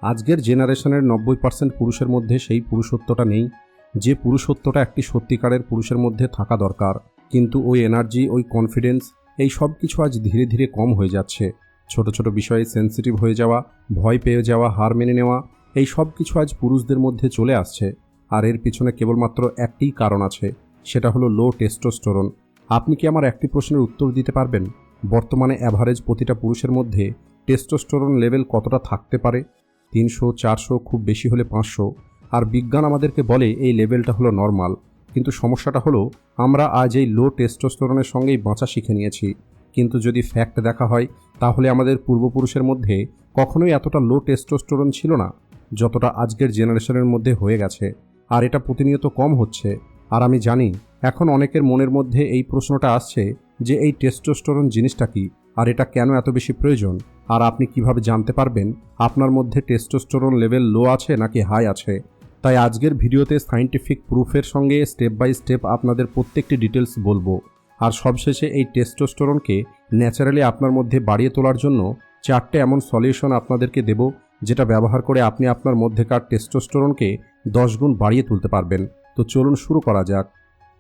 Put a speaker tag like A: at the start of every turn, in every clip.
A: আজকের জেনারেশনের 90% পুরুষের মধ্যে সেই পুরুষত্বটা নেই, যে পুরুষত্বটা একটি সত্যিকারের পুরুষের মধ্যে থাকা দরকার। কিন্তু ওই এনার্জি, ওই কনফিডেন্স, এই সব কিছু আজ ধীরে ধীরে কম হয়ে যাচ্ছে। ছোট ছোট বিষয়ে সেন্সিটিভ হয়ে যাওয়া, ভয় পেয়ে যাওয়া, হার মেনে নেওয়া, এই সব কিছু আজ পুরুষদের মধ্যে চলে আসছে। আর এর পিছনে কেবলমাত্র একটিই কারণ আছে, সেটা হলো লো টেস্টোস্টেরন। আপনি কি আমার একটি প্রশ্নের উত্তর দিতে পারবেন? বর্তমানে অ্যাভারেজ প্রতিটা পুরুষের মধ্যে টেস্টোস্টেরন লেভেল কতটা থাকতে পারে? 300, 400, খুব বেশি হলে 500। আর বিজ্ঞান আমাদেরকে বলে এই লেভেলটা হলো নর্মাল। কিন্তু সমস্যাটা হলো আমরা আজ এই লো টেস্টোস্টেরনের সঙ্গেই বাঁচা শিখে নিয়েছি। কিন্তু যদি ফ্যাক্ট দেখা হয়, তাহলে আমাদের পূর্বপুরুষের মধ্যে কখনোই এতটা লো টেস্টোস্টেরন ছিল না যতটা আজকের জেনারেশনের মধ্যে হয়ে গেছে। আর এটা প্রতিনিয়ত কম হচ্ছে। আর আমি জানি এখন অনেকের মনের মধ্যে এই প্রশ্নটা আসছে যে এই টেস্টোস্টেরন জিনিসটা কি, আর এটা কেন এত বেশি প্রয়োজন, আর আপনি কিভাবে জানতে পারবেন আপনার মধ্যে টেস্টোস্টেরন লেভেল লো আছে নাকি হাই আছে। তাই আজকের ভিডিওতে সায়েন্টিফিক প্রুফের সঙ্গে স্টেপ বাই স্টেপ আপনাদের প্রত্যেকটি ডিটেলস বলবো। আর সবশেষে এই টেস্টোস্টেরনকে ন্যাচারালি আপনার মধ্যে বাড়িয়ে তোলার জন্য 4টে এমন সলিউশন আপনাদেরকে দেব, যেটা ব্যবহার করে আপনি আপনার মধ্যেকার টেস্টোস্টেরনকে 10 গুণ বাড়িয়ে তুলতে পারবেন। তো চলুন শুরু করা যাক।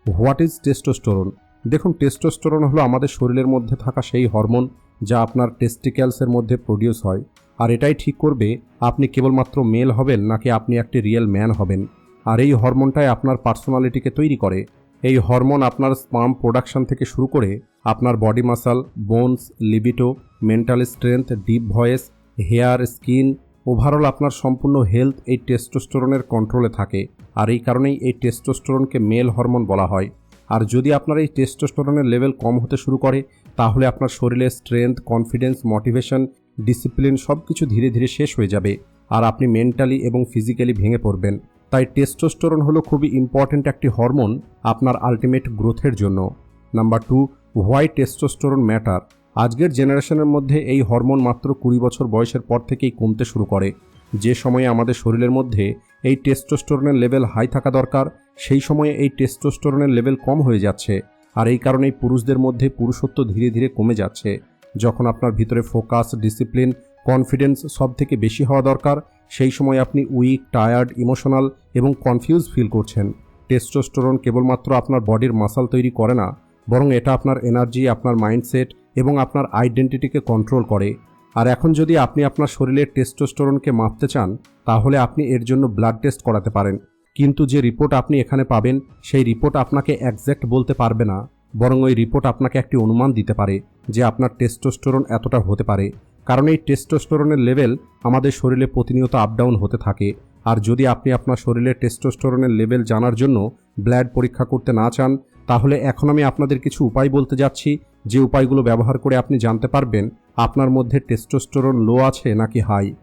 A: What is testosterone? দেখুন, টেস্টোস্টেরন হলো আমাদের শরীরের মধ্যে থাকা সেই হরমোন যা আপনার টেস্টিক্যালসের মধ্যে প্রডিউস হয়। আর এটাই ঠিক করবে আপনি কেবলমাত্র মেল হবেন নাকি আপনি একটি রিয়েল ম্যান হবেন। আর এই হরমোনটাই আপনার পার্সোনালিটিকে তৈরি করে। এই হরমোন আপনার স্পার্ম প্রোডাকশন থেকে শুরু করে আপনার body muscle, bones, libido, mental strength, deep voice, hair, skin, overall আপনার সম্পূর্ণ হেলথ এই টেস্টোস্টেরনের কন্ট্রোলে থাকে। আর এই কারণেই এই টেস্টোস্টেরনকে মেল হরমোন বলা হয়। আর যদি আপনার এই টেস্টোস্টেরনের লেভেল কম হতে শুরু করে, তাহলে আপনার শরীরে স্ট্রেংথ, কনফিডেন্স, মোটিভেশন, ডিসিপ্লিন সব কিছু ধীরে ধীরে শেষ হয়ে যাবে। আর আপনি মেন্টালি এবং ফিজিক্যালি ভেঙে পড়বেন। তাই টেস্টোস্টেরন হলো খুবই ইম্পর্ট্যান্ট একটি হরমোন আপনার আলটিমেট গ্রোথের জন্য। Number 2, why testosterone matter. আজকের জেনারেশনের মধ্যে এই হরমোন মাত্র 20 বছর বয়সের পর থেকেই কমতে শুরু করে। যে সময়ে আমাদের শরীরের মধ্যে এই টেস্টোস্টেরনের লেভেল হাই থাকা দরকার, সেই সময়ে এই টেস্টোস্টেরনের লেভেল কম হয়ে যাচ্ছে। আর এই কারণেই পুরুষদের মধ্যে পুরুষত্ব ধীরে ধীরে কমে যাচ্ছে। যখন আপনার ভিতরে ফোকাস, ডিসিপ্লিন, কনফিডেন্স সব থেকে বেশি হওয়া দরকার, সেই সময় আপনি উইক, টায়ার্ড, ইমোশনাল এবং কনফিউজ ফিল করছেন। টেস্টোস্টেরন কেবলমাত্র আপনার বডির মাসল তৈরি করে না, বরং এটা আপনার এনার্জি, আপনার মাইন্ডসেট এবং আপনার আইডেন্টিটিকে কন্ট্রোল করে। আর এখন যদি আপনি আপনার শরীরের টেস্টোস্টেরনকে মাপতে চান, তাহলে আপনি এর জন্য ব্লাড টেস্ট করাতে পারেন। কিন্তু যে রিপোর্ট আপনি এখানে পাবেন, সেই রিপোর্ট আপনাকে একজ্যাক্ট বলতে পারবে না, বরং ওই রিপোর্ট আপনাকে একটি অনুমান দিতে পারে যে আপনার টেস্টোস্টেরন এতটা হতে পারে। কারণ এই টেস্টোস্টেরনের লেভেল আমাদের শরীরে প্রতিনিয়ত আপ ডাউন হতে থাকে। আর যদি আপনি আপনার শরীরের টেস্টোস্টেরনের লেভেল জানার জন্য ব্লাড পরীক্ষা করতে না চান, তাহলে এখন আমি আপনাদের কিছু উপায় বলতে যাচ্ছি, যে উপায়গুলো ব্যবহার করে আপনি জানতে পারবেন আপনার মধ্যে টেস্টোস্টেরন লো আছে নাকি হাই।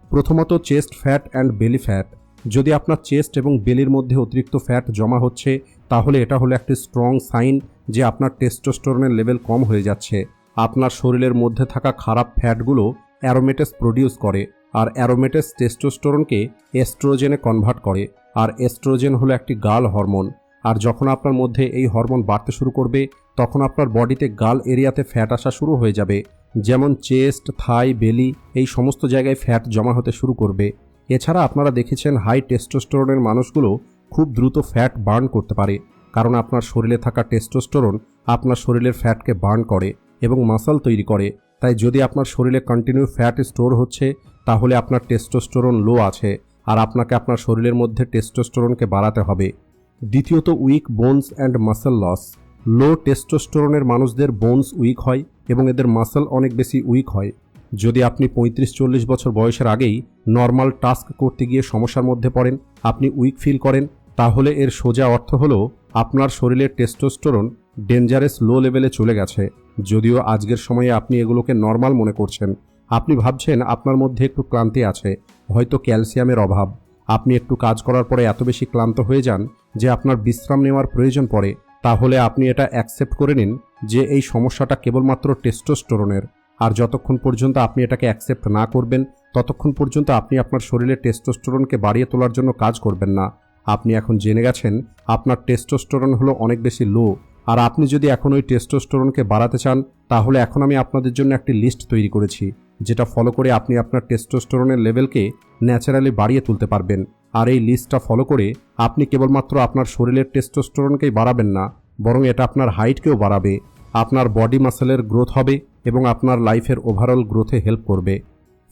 A: প্রথমত, chest fat and belly fat. যদি আপনার চেস্ট এবং বেলির মধ্যে অতিরিক্ত ফ্যাট জমা হচ্ছে, তাহলে এটা হলো একটি স্ট্রং সাইন যে আপনার টেস্টোস্টেরনের লেভেল কম হয়ে যাচ্ছে। আপনার শরীরের মধ্যে থাকা খারাপ ফ্যাটগুলো অ্যারোমেটেস প্রডিউস করে, আর অ্যারোমেটেস টেস্টোস্টেরনকে এস্ট্রোজেনে কনভার্ট করে। আর এস্ট্রোজেন হলো একটি গাল হরমোন। আর যখন আপনার মধ্যে এই হরমোন বাড়তে শুরু করবে, তখন আপনার বডিতে গাল এরিয়াতে ফ্যাট আসা শুরু হয়ে যাবে। যেমন চেস্ট, থাই, বেলি, এই সমস্ত জায়গায় ফ্যাট জমা হতে শুরু করবে। এছাড়া আপনারা দেখেছেন হাই টেস্টোস্টেরনের মানুষগুলো খুব দ্রুত ফ্যাট বার্ন করতে পারে, কারণ আপনার শরীরে থাকা টেস্টোস্টেরন আপনার শরীরের ফ্যাটকে বার্ন করে এবং মাসল তৈরি করে। তাই যদি আপনার শরীরে কন্টিনিউ ফ্যাট স্টোর হচ্ছে, তাহলে আপনার টেস্টোস্টেরন লো আছে, আর আপনাকে আপনার শরীরের মধ্যে টেস্টোস্টেরনকে বাড়াতে হবে। দ্বিতীয়ত, weak bones and muscle loss. Low টেস্টোস্টেরনের মানুষদের বোনস উইক হয় এবং এদের মাসল অনেক বেশি উইক হয়। যদি আপনি 35-40 বছর বয়সের আগেই নর্মাল টাস্ক করতে গিয়ে সমস্যার মধ্যে পড়েন, আপনি উইক ফিল করেন, তাহলে এর সোজা অর্থ হলো আপনার শরীরের টেস্টোস্টেরন ডেঞ্জারাস লো লেভেলে চলে গেছে। যদিও আজকের সময়ে আপনি এগুলোকে নর্মাল মনে করছেন। আপনি ভাবছেন আপনার মধ্যে একটু ক্লান্তি আছে, হয়তো ক্যালসিয়ামের অভাব। আপনি একটু কাজ করার পরে এত বেশি ক্লান্ত হয়ে যান যে আপনার বিশ্রাম নেওয়ার প্রয়োজন পড়ে। তাহলে আপনি এটা অ্যাকসেপ্ট করে নিন যে এই সমস্যাটা কেবলমাত্র টেস্টোস্টেরনের। আর যতক্ষণ পর্যন্ত আপনি এটাকে অ্যাকসেপ্ট না করবেন, ততক্ষণ পর্যন্ত আপনি আপনার শরীরের টেস্টোস্টেরনকে বাড়িয়ে তোলার জন্য কাজ করবেন না। আপনি এখন জেনে গেছেন আপনার টেস্টোস্টেরন হলো অনেক বেশি লো। আর আপনি যদি এখন ওই টেস্টোস্টেরনকে বাড়াতে চান, তাহলে এখন আমি আপনাদের জন্য একটি লিস্ট তৈরি করেছি। যেটা ফলো করে আপনি আপনার টেস্টোস্টেরনের লেভেলকে ন্যাচারালি বাড়িয়ে তুলতে পারবেন। আর এই লিস্টটা ফলো করে আপনি কেবলমাত্র আপনার শরীরের টেস্টোস্টেরনকেই বাড়াবেন না, বরং এটা আপনার হাইটকেও বাড়াবে, আপনার বডি মাসেলের গ্রোথ হবে এবং আপনার লাইফের ওভারঅল গ্রোথে হেল্প করবে।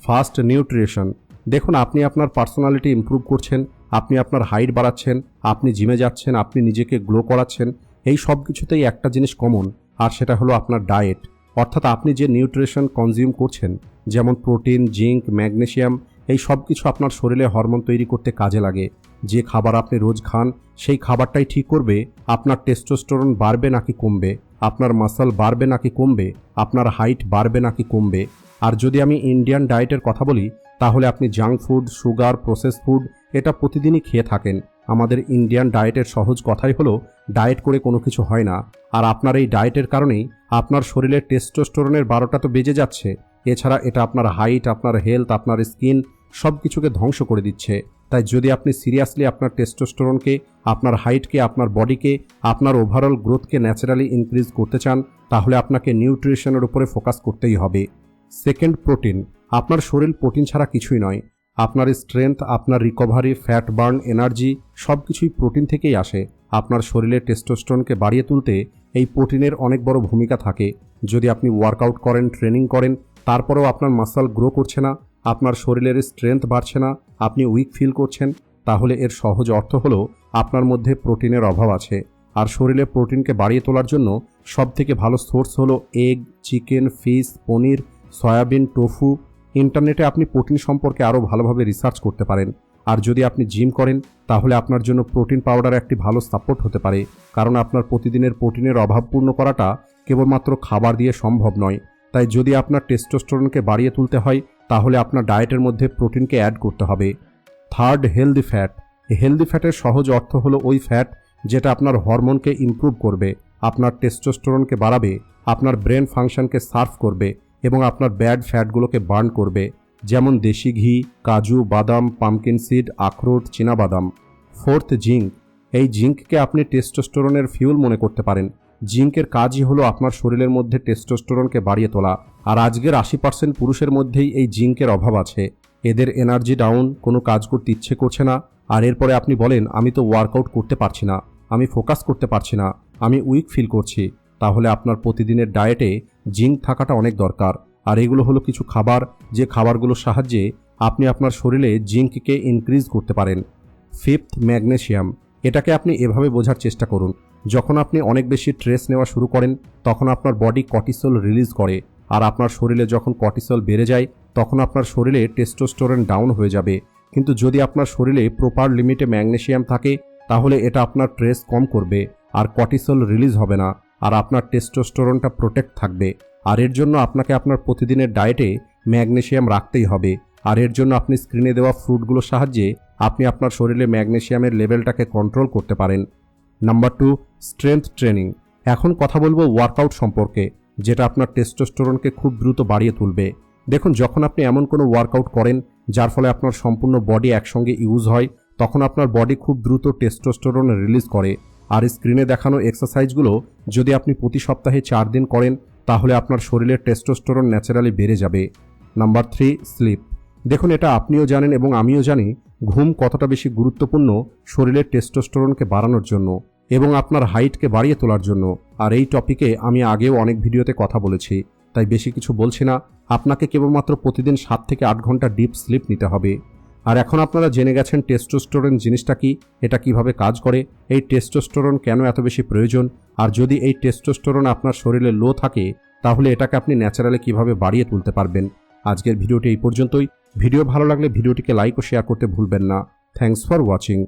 A: First, nutrition. দেখুন, আপনি আপনার পার্সোনালিটি ইমপ্রুভ করছেন, আপনি আপনার হাইট বাড়াচ্ছেন, আপনি জিমে যাচ্ছেন, আপনি নিজেকে গ্লো করাচ্ছেন, এই সব কিছুতেই একটা জিনিস কমন, আর সেটা হলো আপনার ডায়েট। অর্থাৎ আপনি যে নিউট্রিশন কনজিউম করছেন, যেমন প্রোটিন, জিঙ্ক, ম্যাগনেসিয়াম, এই সব কিছু আপনার শরীরে হরমোন তৈরি করতে কাজে লাগে। যে খাবার আপনি রোজ খান সেই খাবারটাই ঠিক করবে আপনার টেস্টোস্টেরন বাড়বে নাকি কমবে, আপনার মাসল বাড়বে নাকি কমবে, আপনার হাইট বাড়বে নাকি কমবে। আর যদি আমি ইন্ডিয়ান ডায়েটের কথা বলি, তাহলে আপনি junk food, sugar, process food এটা প্রতিদিনই খেয়ে থাকেন। আমাদের ইন্ডিয়ান ডায়েটের সহজ কথাই হলো ডায়েট করে কোনো কিছু হয় না। আর আপনার এই ডায়েটের কারণেই আপনার শরীরে টেস্টোস্টেরনের 12টা তো বেজে যাচ্ছে। এছাড়া এটা আপনার হাইট, আপনার হেলথ, আপনার স্কিন সব কিছুকে ধ্বংস করে দিচ্ছে। তাই যদি আপনি সিরিয়াসলি আপনার টেস্টোস্টেরনকে, আপনার হাইটকে, আপনার বডিকে, আপনার ওভারঅল গ্রোথকে ন্যাচারালি ইনক্রিজ করতে চান, তাহলে আপনাকে নিউট্রিশনের উপরে ফোকাস করতেই হবে। Second, protein. আপনার শরীর প্রোটিন ছাড়া কিছুই নয়। আপনার স্ট্রেংথ, আপনার রিকভারি, ফ্যাট বার্ন, এনার্জি সব কিছুই প্রোটিন থেকেই আসে। আপনার শরীরে টেস্টোস্টেরনকে বাড়িয়ে তুলতে এই প্রোটিনের অনেক বড় ভূমিকা থাকে। যদি আপনি ওয়ার্কআউট করেন, ট্রেনিং করেন, তারপরেও আপনার মাসল গ্রো করছে না, আপনার শরীরের স্ট্রেংথ বাড়ছে না, আপনি উইক ফিল করছেন, তাহলে এর সহজ অর্থ হলো আপনার মধ্যে প্রোটিনের অভাব আছে। আর শরীরে প্রোটিনকে বাড়িয়ে তোলার জন্য সবথেকে ভালো সোর্স হলো এগ, চিকেন, ফিশ, পনির, সয়াবিন, টোফু। ইন্টারনেটে আপনি প্রোটিন সম্পর্কে আরও ভালোভাবে রিসার্চ করতে পারেন। আর যদি আপনি জিম করেন, তাহলে আপনার জন্য প্রোটিন পাউডার একটি ভালো সাপোর্ট হতে পারে, কারণ আপনার প্রতিদিনের প্রোটিনের অভাব পূর্ণ করাটা কেবলমাত্র খাবার দিয়ে সম্ভব নয়। তাই যদি আপনার টেস্টোস্টেরনকে বাড়িয়ে তুলতে হয়, তাহলে আপনার ডায়েটের মধ্যে প্রোটিনকে অ্যাড করতে হবে। Third, healthy fat. হেলদি ফ্যাটের সহজ অর্থ হলো ওই ফ্যাট যেটা আপনার হরমোনকে ইমপ্রুভ করবে, আপনার টেস্টোস্টেরনকে বাড়াবে, আপনার ব্রেন ফাংশনকে সার্ভ করবে এবং আপনার ব্যাড ফ্যাটগুলোকে বার্ন করবে, যেমন দেশি ঘি, কাজু, বাদাম, পামকিন সিড, আখরোট, চীনাবাদাম। Fourth, zinc. এই জিঙ্ককে আপনি টেস্টোস্টেরনের ফিউল মনে করতে পারেন। জিঙ্কের কাজই হলো আপনার শরীরের মধ্যে টেস্টোস্টেরনকে বাড়িয়ে তোলা। আর আজকের 80% পুরুষের মধ্যেই এই জিঙ্কের অভাব আছে। এদের এনার্জি ডাউন, কোনো কাজ করতে ইচ্ছে করছে না। আর এরপরে আপনি বলেন, আমি তো ওয়ার্কআউট করতে পারছি না, আমি ফোকাস করতে পারছি না, আমি উইক ফিল করছি। তাহলে আপনার প্রতিদিনের ডায়েটে জিঙ্ক থাকাটা অনেক দরকার। আর এগুলো হলো কিছু খাবার, যে খাবারগুলোর সাহায্যে আপনি আপনার শরীরে জিঙ্ককে ইনক্রিজ করতে পারেন। Fifth, magnesium. এটাকে আপনি এভাবে বোঝার চেষ্টা করুন, যখন আপনি অনেক বেশি স্ট্রেস নেওয়া শুরু করেন, তখন আপনার বডি কর্টিসল রিলিজ করে। আর আপনার শরীরে যখন কর্টিসল বেড়ে যায়, তখন আপনার শরীরে টেস্টোস্টেরন ডাউন হয়ে যাবে। কিন্তু যদি আপনার শরীরে প্রপার লিমিটে ম্যাগনেসিয়াম থাকে, তাহলে এটা আপনার স্ট্রেস কম করবে, আর কর্টিসল রিলিজ হবে না, আর আপনার টেস্টোস্টেরনটা প্রোটেক্ট থাকবে। আর এর জন্য আপনাকে আপনার প্রতিদিনের ডায়েটে ম্যাগনেসিয়াম রাখতেই হবে। আর এর জন্য আপনি স্ক্রিনে দেওয়া ফ্রুটগুলোর সাহায্যে আপনি আপনার শরীরে ম্যাগনেসিয়ামের লেভেলটাকে কন্ট্রোল করতে পারেন। Number 2, strength training. এখন কথা বলবো ওয়ার্কআউট সম্পর্কে, যেটা আপনার টেস্টোস্টেরনকে খুব দ্রুত বাড়িয়ে তুলবে। দেখুন, যখন আপনি এমন কোনো ওয়ার্কআউট করেন যার ফলে আপনার সম্পূর্ণ বডি একসঙ্গে ইউজ হয়, তখন আপনার বডি খুব দ্রুত টেস্টোস্টেরন রিলিজ করে। আর স্ক্রিনে দেখানো এক্সারসাইজগুলো যদি আপনি প্রতি সপ্তাহে 4 দিন করেন, তাহলে আপনার শরীরের টেস্টোস্টেরন ন্যাচারালি বেড়ে যাবে। Number 3, sleep. দেখুন, এটা আপনিও জানেন এবং আমিও জানি ঘুম কতটা বেশি গুরুত্বপূর্ণ শরীরের টেস্টোস্টেরনকে বাড়ানোর জন্য এবং আপনার হাইটকে বাড়িয়ে তোলার জন্য। আর এই টপিকে আমি আগেও অনেক ভিডিওতে কথা বলেছি, তাই বেশি কিছু বলছি না। আপনাকে কেবলমাত্র প্রতিদিন 7 থেকে 8 ঘন্টা ডিপ স্লিপ নিতে হবে। আর এখন আপনারা জেনে গেছেন টেস্টোস্টেরন জিনিসটা কি, এটা কিভাবে কাজ করে, এই টেস্টোস্টেরন কেন এত বেশি প্রয়োজন, আর যদি এই টেস্টোস্টেরন আপনার শরীরে লো থাকে, তাহলে এটাকে আপনি ন্যাচারালি কিভাবে বাড়িয়ে তুলতে পারবেন। আজকের ভিডিওটি এই পর্যন্তই। ভিডিও ভালো লাগলে ভিডিওটিকে লাইক ও শেয়ার করতে ভুলবেন না। Thanks for watching.